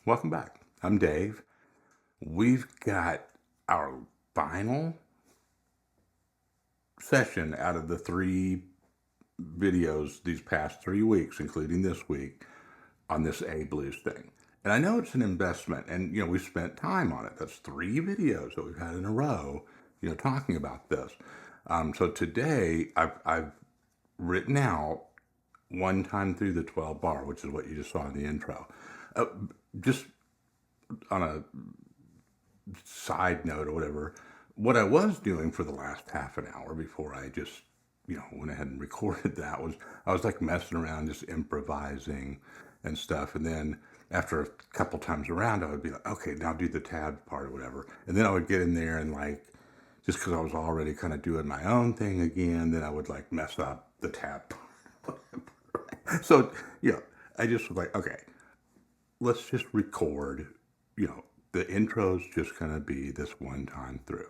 Welcome back. I'm Dave. We've got our final session out of the three videos these past 3 weeks, including this week, on this A Blues thing. And I know it's an investment, and we spent time on it. That's 3 videos that we've had in a row, talking about this. So today I've written out one time through the 12 bar, which is what you just saw in the intro. Just on a side note or whatever, what I was doing for the last half an hour before I just, went ahead and recorded that was I was like messing around, just improvising and stuff. And then after a couple times around, I would be like, okay, now do the tab part or whatever. And then I would get in there and like, just because I was already kind of doing my own thing again, then I would like mess up the tab part. So, I just was like, okay, let's just record, the intro's just going to be this one time through.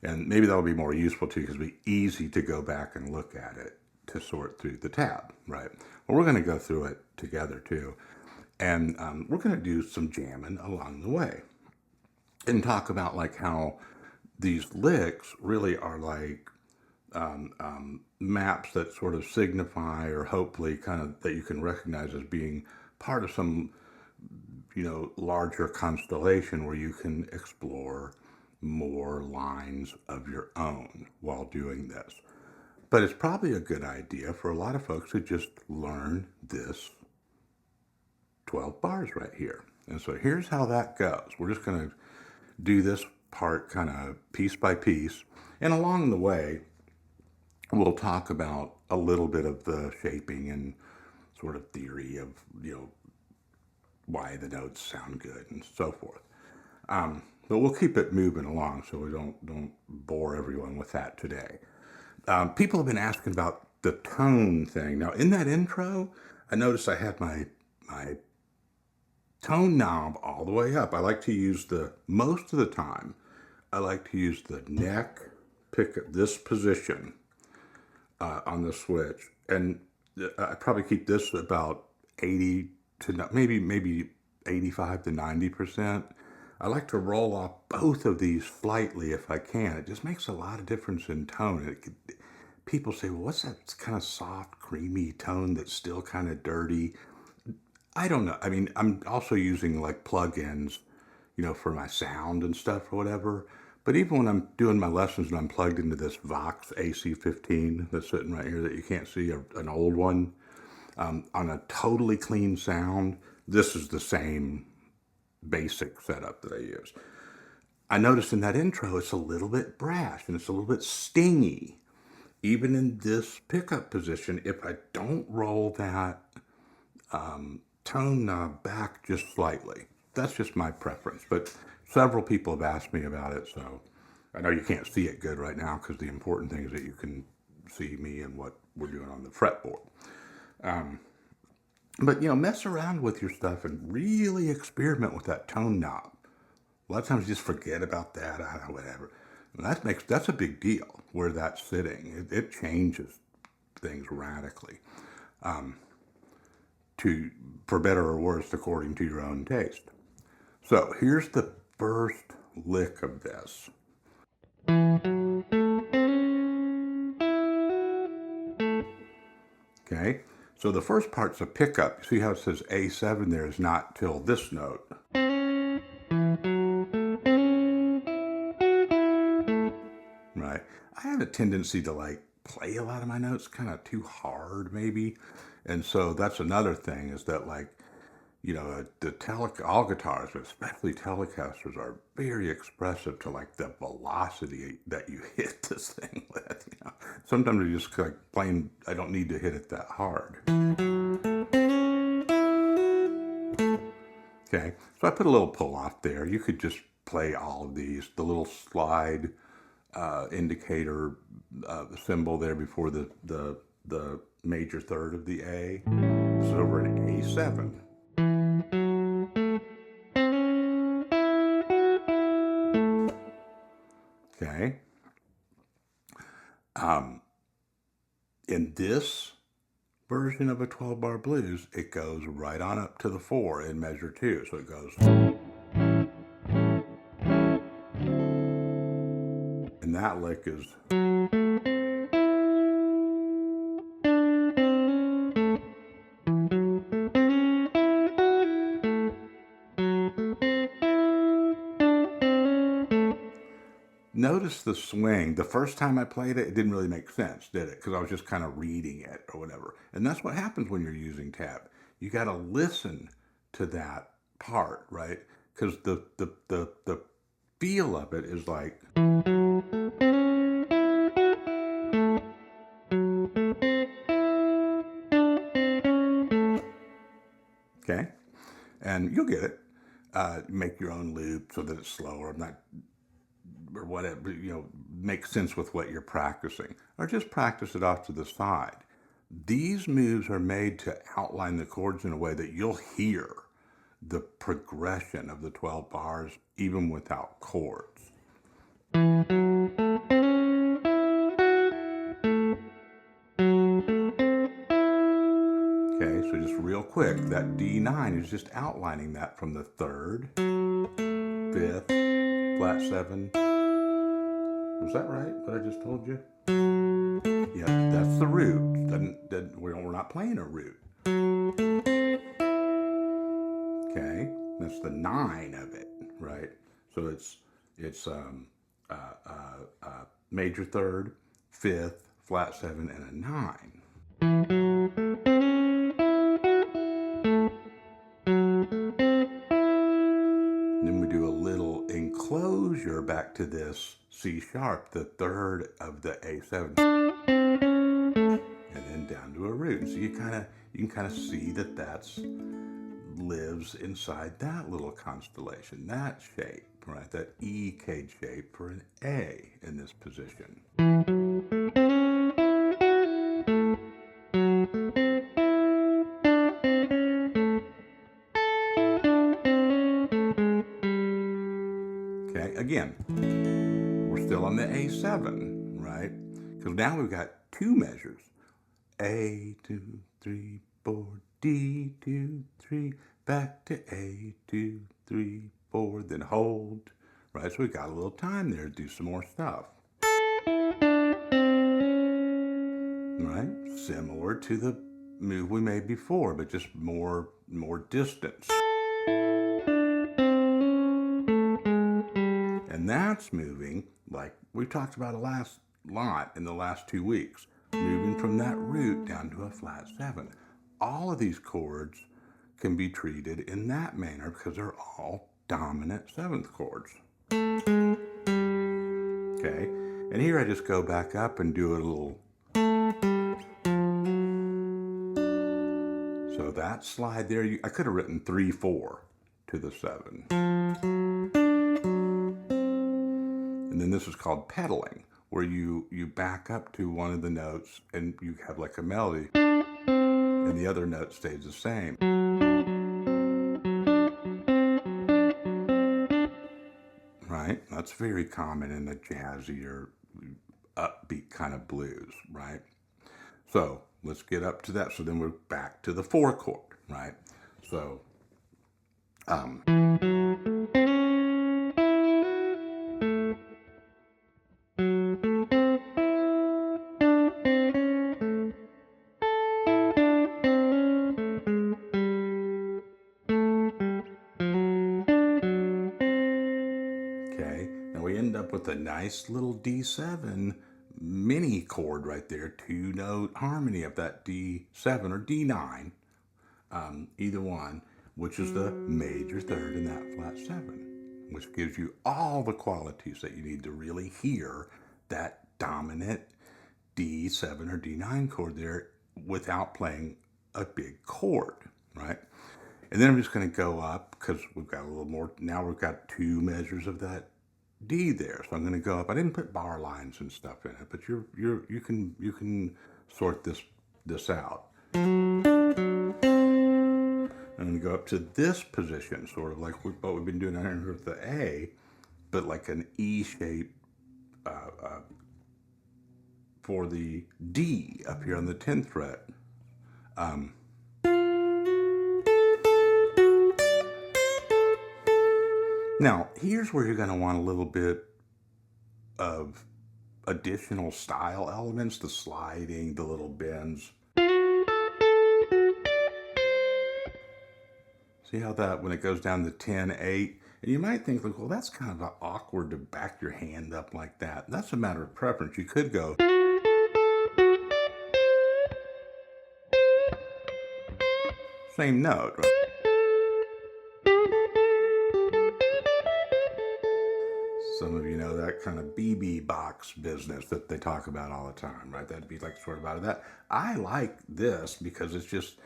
And maybe that'll be more useful too, because it'll be easy to go back and look at it to sort through the tab, right? Well, we're going to go through it together too. And we're going to do some jamming along the way and talk about like how these licks really are like maps that sort of signify or hopefully kind of that you can recognize as being part of some larger constellation where you can explore more lines of your own while doing this. But it's probably a good idea for a lot of folks to just learn this 12 bars right here. And so here's how that goes. We're just going to do this part kind of piece by piece. And along the way, we'll talk about a little bit of the shaping and sort of theory of, why the notes sound good and so forth. But we'll keep it moving along so we don't bore everyone with that today. People have been asking about the tone thing. Now, in that intro, I noticed I had my tone knob all the way up. I like to use most of the time, I like to use the neck pick at this position on the switch. And I probably keep this about 80 to maybe 85 to 90%. I like to roll off both of these slightly if I can. It just makes a lot of difference in tone. People say, well, what's that kind of soft, creamy tone that's still kind of dirty? I don't know. I mean, I'm also using like plugins, for my sound and stuff or whatever. But even when I'm doing my lessons and I'm plugged into this Vox AC15 that's sitting right here that you can't see, an old one, on a totally clean sound, this is the same basic setup that I use. I noticed in that intro, it's a little bit brash and it's a little bit stingy, even in this pickup position, if I don't roll that tone knob back just slightly. That's just my preference, but several people have asked me about it, so I know you can't see it good right now because the important thing is that you can see me and what we're doing on the fretboard. But mess around with your stuff and really experiment with that tone knob. A lot of times you just forget about that, whatever. And that's a big deal where that's sitting. It changes things radically, to for better or worse according to your own taste. So here's the first lick of this. Okay, so the first part's a pickup. You see how it says A7 there is not till this note. Right. I have a tendency to like play a lot of my notes kind of too hard, maybe. And so that's another thing is that like, all guitars, but especially Telecasters, are very expressive to like the velocity that you hit this thing with. Sometimes you just like plain, I don't need to hit it that hard. Okay, so I put a little pull off there. You could just play all of these. The little slide indicator symbol there before the major third of the A. It's over an A7. Okay. In this version of a 12-bar blues, it goes right on up to the 4 in measure 2. So it goes, and that lick is, notice the swing. The first time I played it, it didn't really make sense, did it? Because I was just kind of reading it or whatever. And that's what happens when you're using tab. You got to listen to that part, right? Because the feel of it is like, okay, and you'll get it. Make your own loop so that it's slower. I'm not, or whatever, make sense with what you're practicing, or just practice it off to the side. These moves are made to outline the chords in a way that you'll hear the progression of the 12 bars even without chords. Okay, so just real quick, that D9 is just outlining that from the 3rd, 5th, flat 7. Was that right, what I just told you? Yeah, that's the root. We're not playing a root. Okay, that's the 9 of it, right? So it's major 3rd, 5th, flat 7, and a 9. Then we do a little enclosure back to this C sharp, the 3rd of the A7, and then down to a root. So you can kind of see that that's lives inside that little constellation, that shape, right? That EK shape for an A in this position. Okay, again, we're still on the A7, right? Because now we've got 2 measures. A, 2, 3, 4, D, 2, 3, back to A, 2, 3, 4, then hold, right? So we got a little time there to do some more stuff. Right? Similar to the move we made before, but just more distance. And that's moving, like we talked about a lot in the last 2 weeks, moving from that root down to a flat 7. All of these chords can be treated in that manner because they're all dominant 7th chords. Okay, and here I just go back up and do a little. So that slide there, I could have written 3, 4 to the 7. And then this is called pedaling, where you back up to one of the notes and you have like a melody and the other note stays the same. Right? That's very common in the jazzy or upbeat kind of blues, right? So let's get up to that. So then we're back to the 4 chord, right? So, okay, now we end up with a nice little D7 mini chord right there, 2-note harmony of that D7 or D9, either one, which is the major 3rd in that flat 7, which gives you all the qualities that you need to really hear that dominant D7 or D9 chord there without playing a big chord, right? And then I'm just going to go up because we've got a little more. Now we've got 2 measures of that D there, so I'm going to go up. I didn't put bar lines and stuff in it, but you can sort this out. I'm going to go up to this position, sort of like what we've been doing down here with the A, but like an E shape for the D up here on the 10th fret Now, here's where you're going to want a little bit of additional style elements, the sliding, the little bends. See how that, when it goes down to 10-8, and you might think, like, well, that's kind of awkward to back your hand up like that. That's a matter of preference. You could go same note, right? Some of you know that kind of BB box business that they talk about all the time, right? That'd be like sort of out of that. I like this because it's just,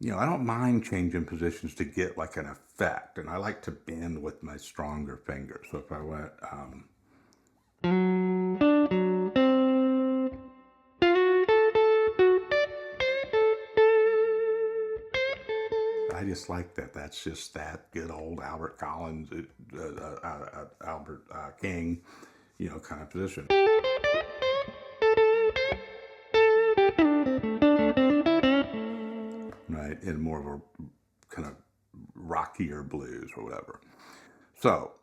I don't mind changing positions to get like an effect, and I like to bend with my stronger fingers. So if I went, I just like that. That's just that good old Albert Collins, Albert King, kind of position. Right, in more of a kind of rockier blues or whatever. So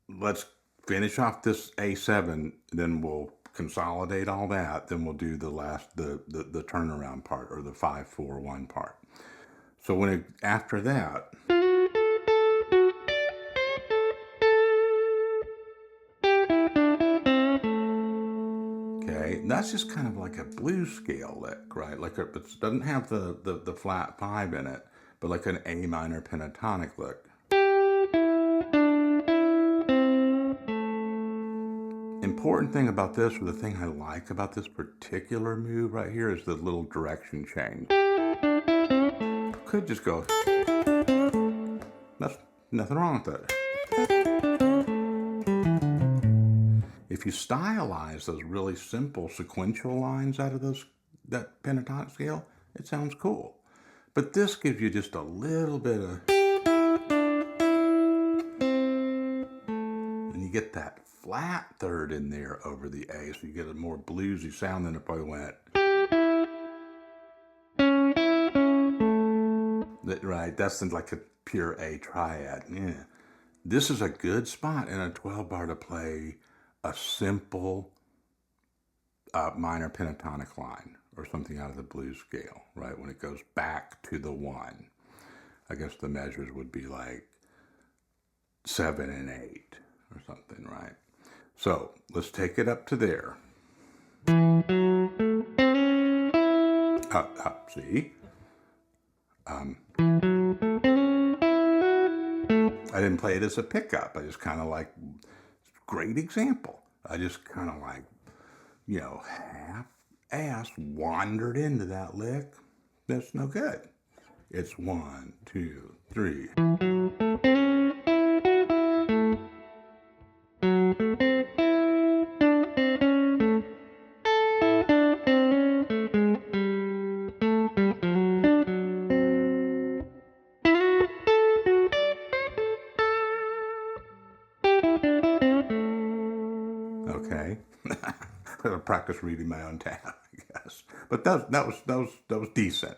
let's finish off this A7, then we'll consolidate all that, then we'll do the last, the turnaround part, or the 5-4-1 part. So after that, okay, that's just kind of like a blues scale lick, right? Like it doesn't have the flat 5 in it, but like an A minor pentatonic lick. Important thing about this, or the thing I like about this particular move right here, is the little direction change. Could just go, that's nothing wrong with that. If you stylize those really simple sequential lines out of that pentatonic scale, it sounds cool. But this gives you just a little bit of, and you get that flat third in there over the A, so you get a more bluesy sound than if I went. Right, that's like a pure A triad. Yeah. This is a good spot in a 12 bar to play a simple minor pentatonic line, or something out of the blues scale, right? When it goes back to the 1. I guess the measures would be like 7 and 8 or something, right? So let's take it up to there. See? I didn't play it as a pickup. I just kind of like, great example. I just kind of like, half-ass wandered into that lick. That's no good. It's 1, 2, 3. Okay. I gotta practice reading my own tab, I guess. But that was decent.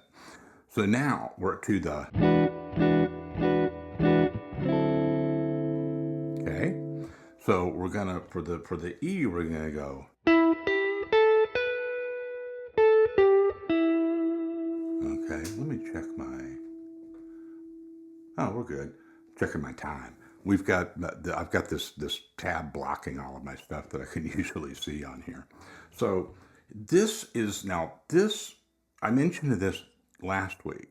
So now we're to the, okay. So we're gonna, for the E, we're gonna go. Okay, let me check we're good. Checking my time. I've got this tab blocking all of my stuff that I can usually see on here. So I mentioned this last week.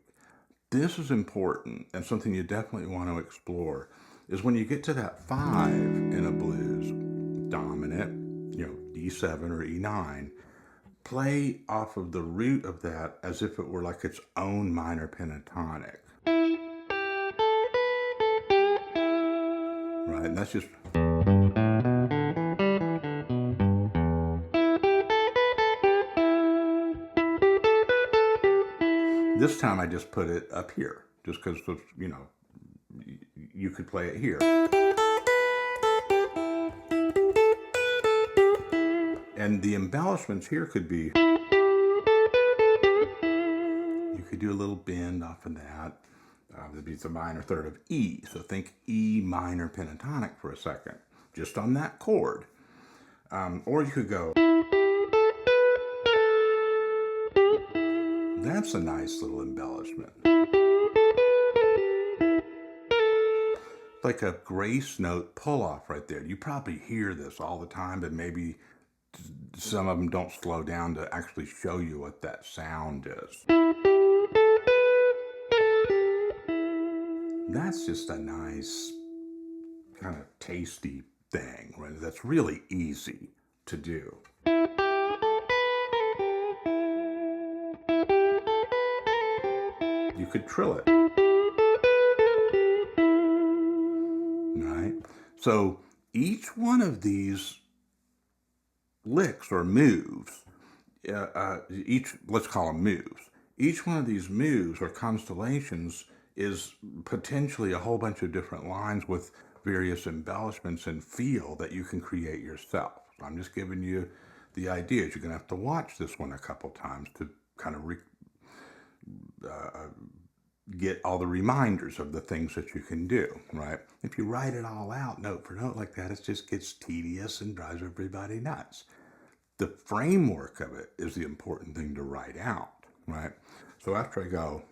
This is important, and something you definitely want to explore, is when you get to that 5 in a blues, dominant, E7 or E9, play off of the root of that as if it were like its own minor pentatonic. Right, and that's just, this time I just put it up here, just because, you could play it here. And the embellishments here could be, do a little bend off of that. That'd be the minor third of E. So think E minor pentatonic for a second, just on that chord. Or you could go. That's a nice little embellishment. Like a grace note pull off right there. You probably hear this all the time, but maybe some of them don't slow down to actually show you what that sound is. That's just a nice, kind of tasty thing, right? That's really easy to do. You could trill it, right? So each one of these licks or moves, let's call them moves. Each one of these moves or constellations is potentially a whole bunch of different lines with various embellishments and feel that you can create yourself. I'm just giving you the ideas. You're going to have to watch this one a couple times to kind of get all the reminders of the things that you can do, right? If you write it all out note for note like that, it just gets tedious and drives everybody nuts. The framework of it is the important thing to write out, right? So after I go,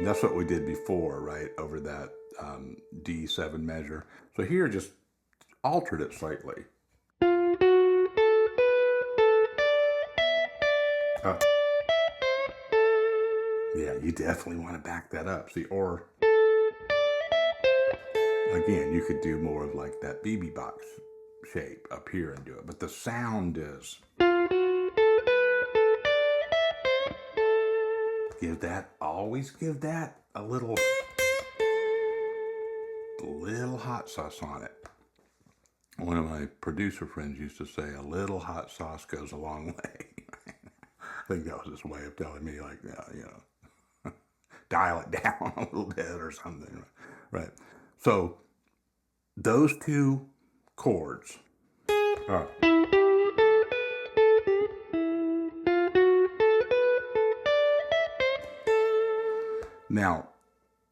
that's what we did before, right? Over that D7 measure. So here, just altered it slightly. Yeah, you definitely want to back that up. See, or again, you could do more of like that BB box shape up here and do it. But the sound is, always give that a little hot sauce on it. One of my producer friends used to say, a little hot sauce goes a long way. I think that was his way of telling me, like, dial it down a little bit or something, right? So those two chords. Now,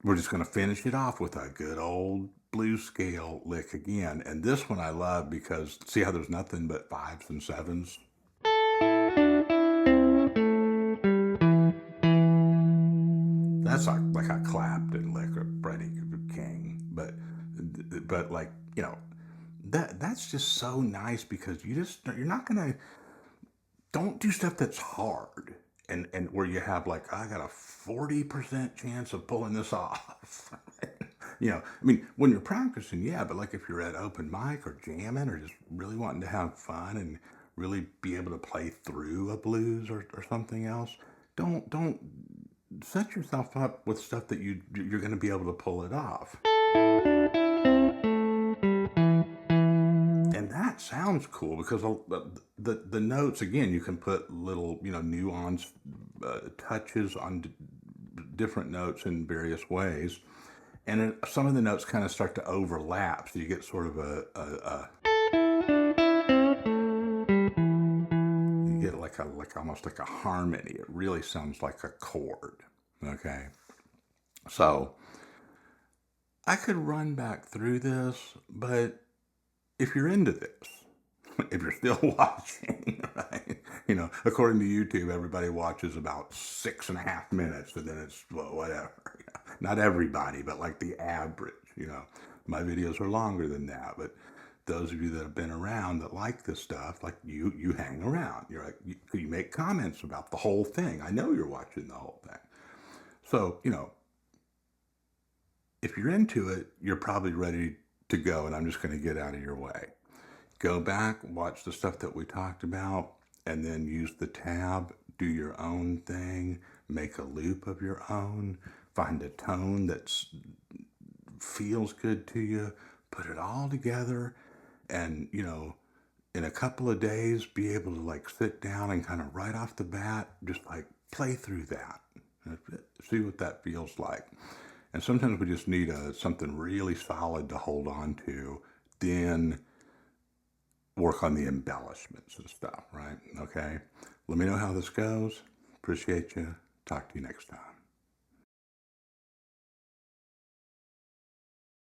we're just going to finish it off with a good old blues scale lick again. And this one I love because see how there's nothing but 5s and 7s? That's like a Clapton lick or Freddie King. But like, that's just so nice because you're not going to, don't do stuff that's hard. And where you have like, I got a 40% chance of pulling this off. I mean, when you're practicing, yeah, but like if you're at open mic or jamming or just really wanting to have fun and really be able to play through a blues or something else, don't set yourself up with stuff that you're going to be able to pull it off. And that sounds cool because the notes, again, you can put little, nuanced touches on different notes in various ways. And some of the notes kind of start to overlap. So you get sort of you get like almost like a harmony. It really sounds like a chord. Okay. So I could run back through this, but if you're into this, if you're still watching, right? According to YouTube, everybody watches about 6.5 minutes and then it's whatever. Not everybody, but like the average, my videos are longer than that. But those of you that have been around that like this stuff, like you hang around. You're like, you make comments about the whole thing. I know you're watching the whole thing. So, if you're into it, you're probably ready to go, and I'm just going to get out of your way. Go back, watch the stuff that we talked about, and then use the tab, do your own thing, make a loop of your own, find a tone that feels good to you, put it all together, and, in a couple of days, be able to like sit down and kind of right off the bat, just like play through that, see what that feels like. And sometimes we just need something really solid to hold on to. Then work on the embellishments and stuff, right? Okay. Let me know how this goes. Appreciate you. Talk to you next time.